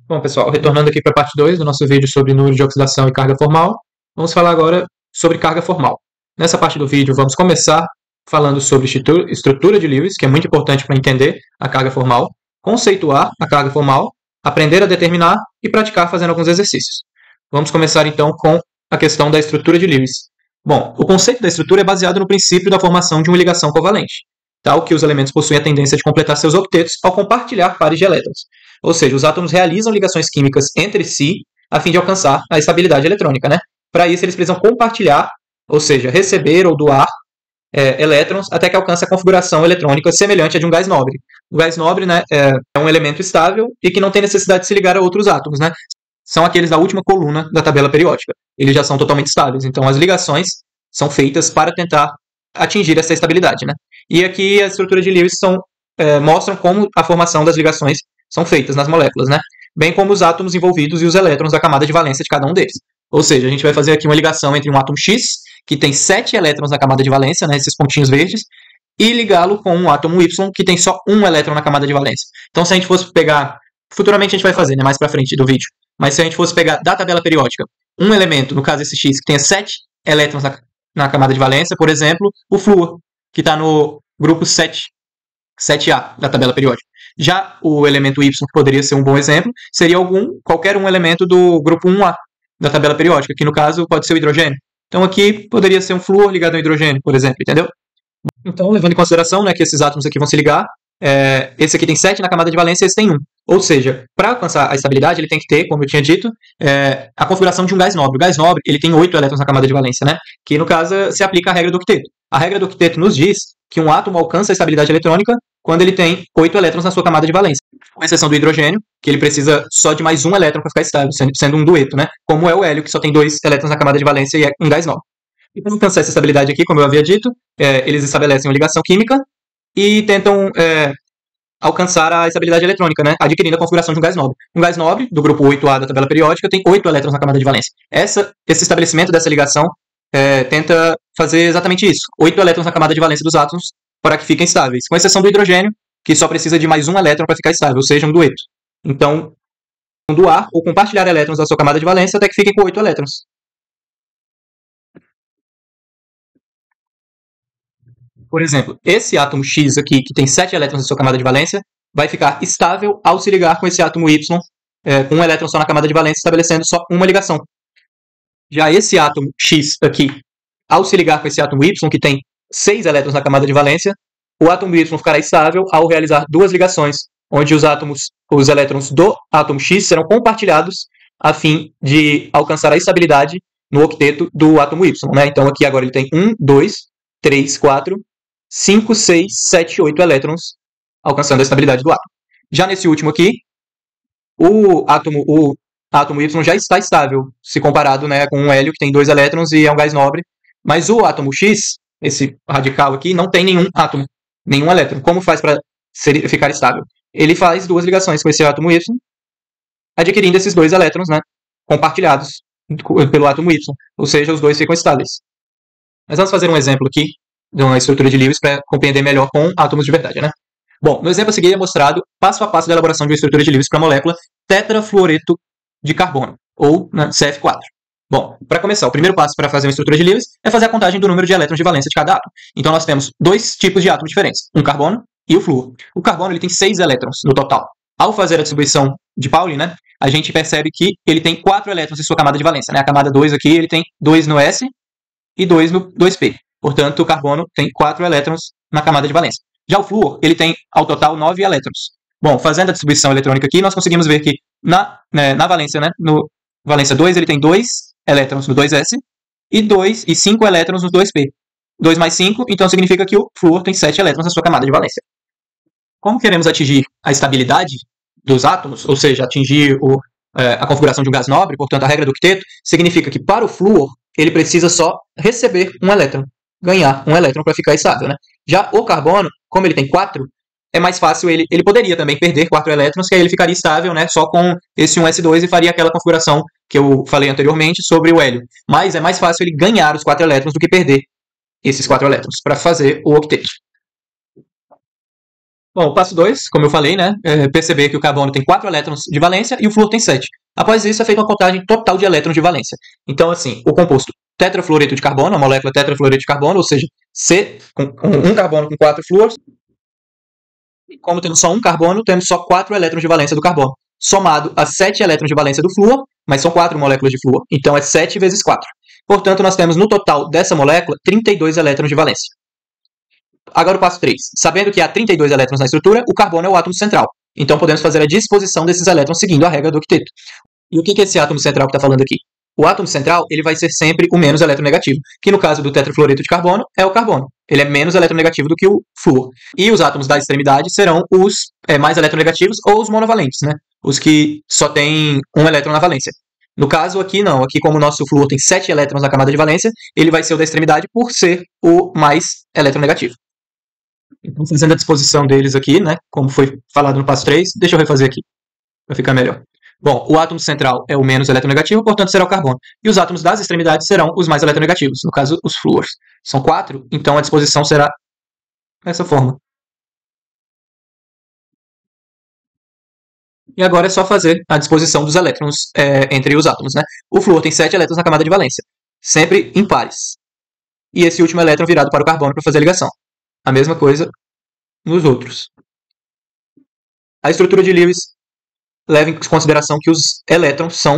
Bom, pessoal, retornando aqui para a parte 2 do nosso vídeo sobre número de oxidação e carga formal, vamos falar agora sobre carga formal. Nessa parte do vídeo, vamos começar falando sobre estrutura de Lewis, que é muito importante para entender a carga formal, conceituar a carga formal, aprender a determinar e praticar fazendo alguns exercícios. Vamos começar então com a questão da estrutura de Lewis. Bom, o conceito da estrutura é baseado no princípio da formação de uma ligação covalente, tal que os elementos possuem a tendência de completar seus octetos ao compartilhar pares de elétrons. Ou seja, os átomos realizam ligações químicas entre si a fim de alcançar a estabilidade eletrônica, né? Para isso, eles precisam compartilhar, ou seja, receber ou doar elétrons até que alcance a configuração eletrônica semelhante à de um gás nobre. O gás nobre, né, é um elemento estável e que não tem necessidade de se ligar a outros átomos, né? São aqueles da última coluna da tabela periódica. Eles já são totalmente estáveis. Então, as ligações são feitas para tentar atingir essa estabilidade, né? E aqui as estruturas de Lewis mostram como a formação das ligações são feitas nas moléculas, né? Bem como os átomos envolvidos e os elétrons da camada de valência de cada um deles. Ou seja, a gente vai fazer aqui uma ligação entre um átomo X, que tem 7 elétrons na camada de valência, né, esses pontinhos verdes, e ligá-lo com um átomo Y, que tem só um elétron na camada de valência. Então, se a gente fosse pegar, futuramente a gente vai fazer, né, mais para frente do vídeo, mas se a gente fosse pegar da tabela periódica um elemento, no caso esse X, que tenha 7 elétrons na camada de valência, por exemplo, o flúor, que está no grupo 7A da tabela periódica. Já o elemento Y, que poderia ser um bom exemplo, seria qualquer um elemento do grupo 1A da tabela periódica, que no caso pode ser o hidrogênio. Então aqui poderia ser um flúor ligado ao hidrogênio, por exemplo, entendeu? Então, levando em consideração, né, que esses átomos aqui vão se ligar, esse aqui tem 7 na camada de valência e esse tem 1. Ou seja, para alcançar a estabilidade, ele tem que ter, como eu tinha dito, a configuração de um gás nobre. O gás nobre ele tem 8 elétrons na camada de valência, né? Que no caso se aplica a regra do octeto. A regra do octeto nos diz que um átomo alcança a estabilidade eletrônica quando ele tem 8 elétrons na sua camada de valência. Com exceção do hidrogênio, que ele precisa só de mais um elétron para ficar estável, sendo um dueto, né? Como é o hélio, que só tem 2 elétrons na camada de valência e é um gás nobre. E para alcançar essa estabilidade aqui, como eu havia dito, eles estabelecem uma ligação química e tentam alcançar a estabilidade eletrônica, né, adquirindo a configuração de um gás nobre. Um gás nobre, do grupo 8A da tabela periódica, tem 8 elétrons na camada de valência. Esse estabelecimento dessa ligação tenta fazer exatamente isso. 8 elétrons na camada de valência dos átomos para que fiquem estáveis, com exceção do hidrogênio, que só precisa de mais um elétron para ficar estável, ou seja, um dueto. Então, doar ou compartilhar elétrons da sua camada de valência até que fiquem com 8 elétrons. Por exemplo, esse átomo X aqui, que tem 7 elétrons na sua camada de valência, vai ficar estável ao se ligar com esse átomo Y, com um elétron só na camada de valência, estabelecendo só uma ligação. Já esse átomo X aqui, ao se ligar com esse átomo Y, que tem 6 elétrons na camada de valência, o átomo Y ficará estável ao realizar duas ligações, onde os elétrons do átomo X serão compartilhados a fim de alcançar a estabilidade no octeto do átomo Y, né? Então aqui agora ele tem 1, 2, 3, 4, 5, 6, 7, 8 elétrons, alcançando a estabilidade do átomo. Já nesse último aqui, o átomo Y já está estável, se comparado, né, com um hélio que tem 2 elétrons e é um gás nobre, mas o átomo X, esse radical aqui, não tem nenhum átomo, nenhum elétron. Como faz para ficar estável? Ele faz duas ligações com esse átomo Y, adquirindo esses 2 elétrons, né, compartilhados pelo átomo Y, ou seja, os dois ficam estáveis. Mas vamos fazer um exemplo aqui de uma estrutura de Lewis para compreender melhor com átomos de verdade, né? Bom, no exemplo a seguir é mostrado passo a passo da elaboração de uma estrutura de Lewis para a molécula tetrafluoreto de carbono, ou né, CF4. Bom, para começar, o primeiro passo para fazer uma estrutura de Lewis é fazer a contagem do número de elétrons de valência de cada átomo. Então nós temos 2 tipos de átomos diferentes, um carbono e o flúor. O carbono ele tem 6 elétrons no total. Ao fazer a distribuição de Pauli, né, a gente percebe que ele tem 4 elétrons em sua camada de valência. Né? A camada 2 aqui ele tem 2 no S e 2 no 2P. Portanto, o carbono tem 4 elétrons na camada de valência. Já o flúor, ele tem, ao total, 9 elétrons. Bom, fazendo a distribuição eletrônica aqui, nós conseguimos ver que na valência, né, no valência 2, ele tem 2 elétrons no 2S e 5 elétrons no 2P. 2 mais 5, então significa que o flúor tem 7 elétrons na sua camada de valência. Como queremos atingir a estabilidade dos átomos, ou seja, atingir a configuração de um gás nobre, portanto, a regra do octeto, significa que para o flúor, ele precisa só receber um elétron, ganhar um elétron para ficar estável, né? Já o carbono, como ele tem 4, é mais fácil, ele poderia também perder 4 elétrons, que aí ele ficaria estável, né, só com esse 1s2 e faria aquela configuração que eu falei anteriormente sobre o hélio. Mas é mais fácil ele ganhar os 4 elétrons do que perder esses 4 elétrons para fazer o octeto. Bom, o passo 2, como eu falei, né, é perceber que o carbono tem 4 elétrons de valência e o flúor tem 7. Após isso, é feita uma contagem total de elétrons de valência. Então, assim, o composto tetrafluoreto de carbono, a molécula tetrafluoreto de carbono, ou seja, C, com um carbono com 4 flúores, e como temos só um carbono, temos só 4 elétrons de valência do carbono, somado a 7 elétrons de valência do flúor, mas são 4 moléculas de flúor, então é 7 vezes 4. Portanto, nós temos no total dessa molécula 32 elétrons de valência. Agora o passo 3. Sabendo que há 32 elétrons na estrutura, o carbono é o átomo central. Então podemos fazer a disposição desses elétrons seguindo a regra do octeto. E o que é esse átomo central que está falando aqui? O átomo central ele vai ser sempre o menos eletronegativo, que no caso do tetrafluoreto de carbono é o carbono. Ele é menos eletronegativo do que o flúor. E os átomos da extremidade serão os mais eletronegativos ou os monovalentes, né? Os que só têm um elétron na valência. No caso aqui não, aqui como o nosso flúor tem 7 elétrons na camada de valência, ele vai ser o da extremidade por ser o mais eletronegativo. Então, fazendo a disposição deles aqui, né, como foi falado no passo 3, deixa eu refazer aqui, para ficar melhor. Bom, o átomo central é o menos eletronegativo, portanto será o carbono. E os átomos das extremidades serão os mais eletronegativos, no caso, os flúores. São 4, então a disposição será dessa forma. E agora é só fazer a disposição dos elétrons entre os átomos, né? O flúor tem 7 elétrons na camada de valência, sempre impares. E esse último elétron virado para o carbono para fazer a ligação. A mesma coisa nos outros. A estrutura de Lewis leva em consideração que os elétrons são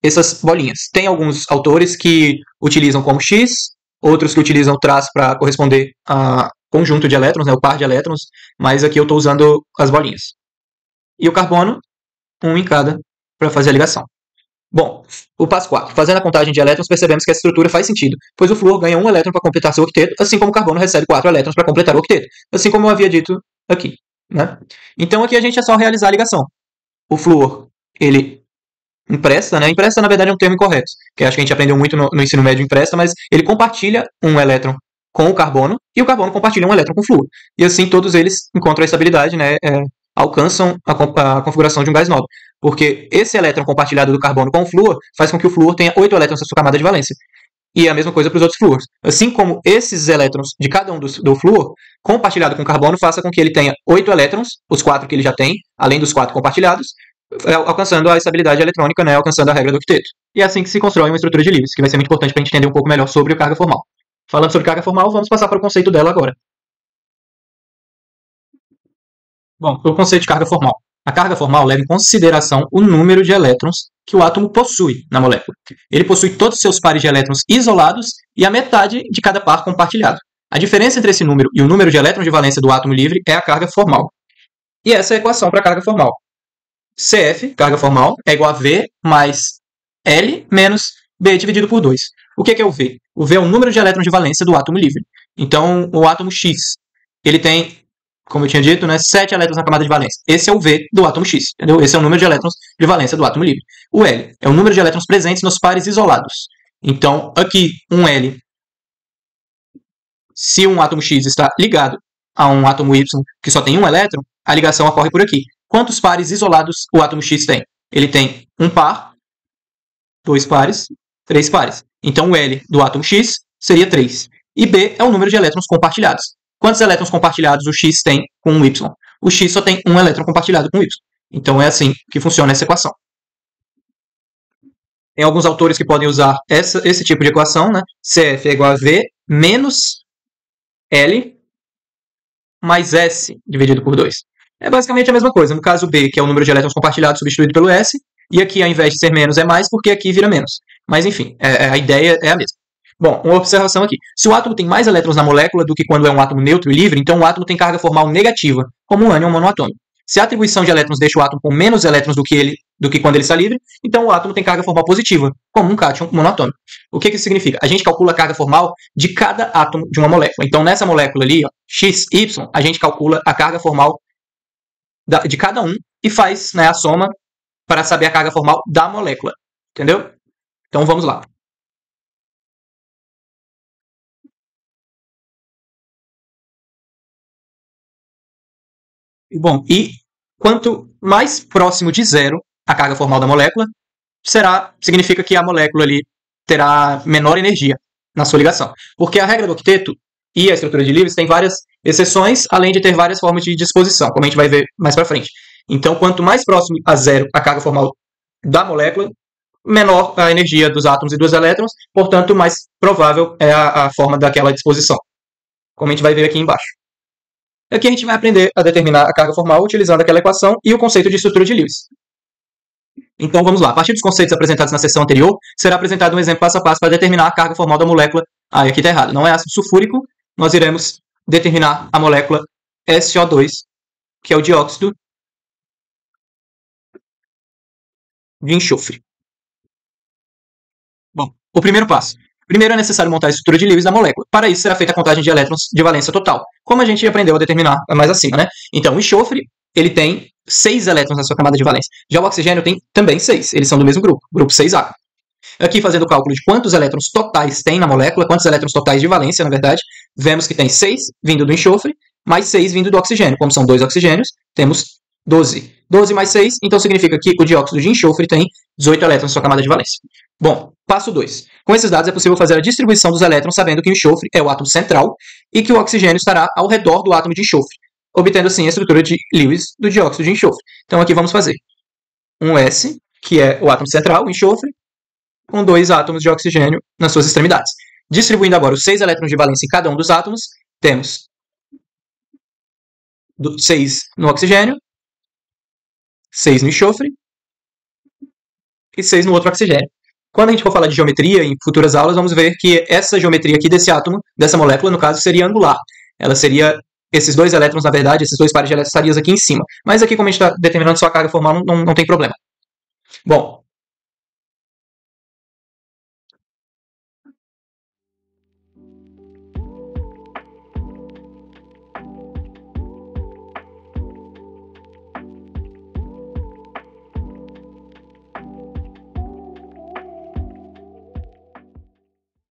essas bolinhas. Tem alguns autores que utilizam como X, outros que utilizam o traço para corresponder a conjunto de elétrons, né, o par de elétrons, mas aqui eu estou usando as bolinhas. E o carbono, um em cada, para fazer a ligação. Bom, o passo 4. Fazendo a contagem de elétrons, percebemos que essa estrutura faz sentido, pois o flúor ganha um elétron para completar seu octeto, assim como o carbono recebe 4 elétrons para completar o octeto, assim como eu havia dito aqui. Né? Então aqui a gente é só realizar a ligação. O flúor, ele empresta, né? Empresta, na verdade, é um termo incorreto, que acho que a gente aprendeu muito no ensino médio empresta, mas ele compartilha um elétron com o carbono e o carbono compartilha um elétron com o flúor. E assim todos eles encontram a estabilidade, né? Alcançam a configuração de um gás nobre. Porque esse elétron compartilhado do carbono com o flúor faz com que o flúor tenha 8 elétrons na sua camada de valência. E é a mesma coisa para os outros flúores. Assim como esses elétrons de cada um do flúor, compartilhado com o carbono, faça com que ele tenha 8 elétrons, os 4 que ele já tem, além dos 4 compartilhados, alcançando a estabilidade eletrônica, né, alcançando a regra do octeto. E é assim que se constrói uma estrutura de Lewis, que vai ser muito importante para a gente entender um pouco melhor sobre a carga formal. Falando sobre carga formal, vamos passar para o conceito dela agora. Bom, o conceito de carga formal. A carga formal leva em consideração o número de elétrons que o átomo possui na molécula. Ele possui todos os seus pares de elétrons isolados e a metade de cada par compartilhado. A diferença entre esse número e o número de elétrons de valência do átomo livre é a carga formal. E essa é a equação para a carga formal. CF, carga formal, é igual a V mais L menos B dividido por 2. O que é o V? O V é o número de elétrons de valência do átomo livre. Então, o átomo X, ele tem, como eu tinha dito, né, 7 elétrons na camada de valência. Esse é o V do átomo X, entendeu? Esse é o número de elétrons de valência do átomo livre. O L é o número de elétrons presentes nos pares isolados. Então, aqui, um L, se um átomo X está ligado a um átomo Y que só tem um elétron, a ligação ocorre por aqui. Quantos pares isolados o átomo X tem? Ele tem um par, 2 pares, 3 pares. Então, o L do átomo X seria 3. E B é o número de elétrons compartilhados. Quantos elétrons compartilhados o X tem com o Y? O X só tem um elétron compartilhado com o Y. Então, é assim que funciona essa equação. Tem alguns autores que podem usar esse tipo de equação, né? CF é igual a V menos L mais S dividido por 2. É basicamente a mesma coisa. No caso B, que é o número de elétrons compartilhados substituído pelo S, e aqui, ao invés de ser menos, é mais, porque aqui vira menos. Mas, enfim, a ideia é a mesma. Bom, uma observação aqui. Se o átomo tem mais elétrons na molécula do que quando é um átomo neutro e livre, então o átomo tem carga formal negativa, como um ânion monoatômico. Se a atribuição de elétrons deixa o átomo com menos elétrons do que quando ele está livre, então o átomo tem carga formal positiva, como um cátion monoatômico. O que isso significa? A gente calcula a carga formal de cada átomo de uma molécula. Então, nessa molécula ali, ó, X, Y, a gente calcula a carga formal de cada um e faz, né, a soma para saber a carga formal da molécula. Entendeu? Então, vamos lá. Bom, e quanto mais próximo de zero a carga formal da molécula, significa que a molécula ali terá menor energia na sua ligação. Porque a regra do octeto e a estrutura de Lewis tem várias exceções, além de ter várias formas de disposição, como a gente vai ver mais para frente. Então, quanto mais próximo a zero a carga formal da molécula, menor a energia dos átomos e dos elétrons, portanto, mais provável é a forma daquela disposição, como a gente vai ver aqui embaixo. Aqui a gente vai aprender a determinar a carga formal utilizando aquela equação e o conceito de estrutura de Lewis. Então vamos lá, a partir dos conceitos apresentados na sessão anterior, será apresentado um exemplo passo a passo para determinar a carga formal da molécula. Aqui está errado, não é ácido sulfúrico, nós iremos determinar a molécula SO2, que é o dióxido de enxofre. Bom, o primeiro passo. Primeiro é necessário montar a estrutura de Lewis da molécula. Para isso será feita a contagem de elétrons de valência total, como a gente aprendeu a determinar mais acima, né? Então o enxofre, ele tem 6 elétrons na sua camada de valência. Já o oxigênio tem também 6, eles são do mesmo grupo, grupo 6A. Aqui fazendo o cálculo de quantos elétrons totais tem na molécula, quantos elétrons totais de valência, na verdade, vemos que tem 6 vindo do enxofre, mais 6 vindo do oxigênio. Como são 2 oxigênios, temos 12. 12 mais 6, então significa que o dióxido de enxofre tem 18 elétrons na sua camada de valência. Bom, passo 2. Com esses dados é possível fazer a distribuição dos elétrons sabendo que o enxofre é o átomo central e que o oxigênio estará ao redor do átomo de enxofre, obtendo assim a estrutura de Lewis do dióxido de enxofre. Então aqui vamos fazer um S, que é o átomo central, o enxofre, com 2 átomos de oxigênio nas suas extremidades. Distribuindo agora os 6 elétrons de valência em cada um dos átomos, temos 6 no oxigênio, 6 no enxofre e 6 no outro oxigênio. Quando a gente for falar de geometria em futuras aulas, vamos ver que essa geometria aqui desse átomo, dessa molécula, no caso, seria angular. Ela seria, esses 2 elétrons, na verdade, esses 2 pares de elétrons estariam aqui em cima. Mas aqui, como a gente está determinando só a carga formal, não tem problema. Bom,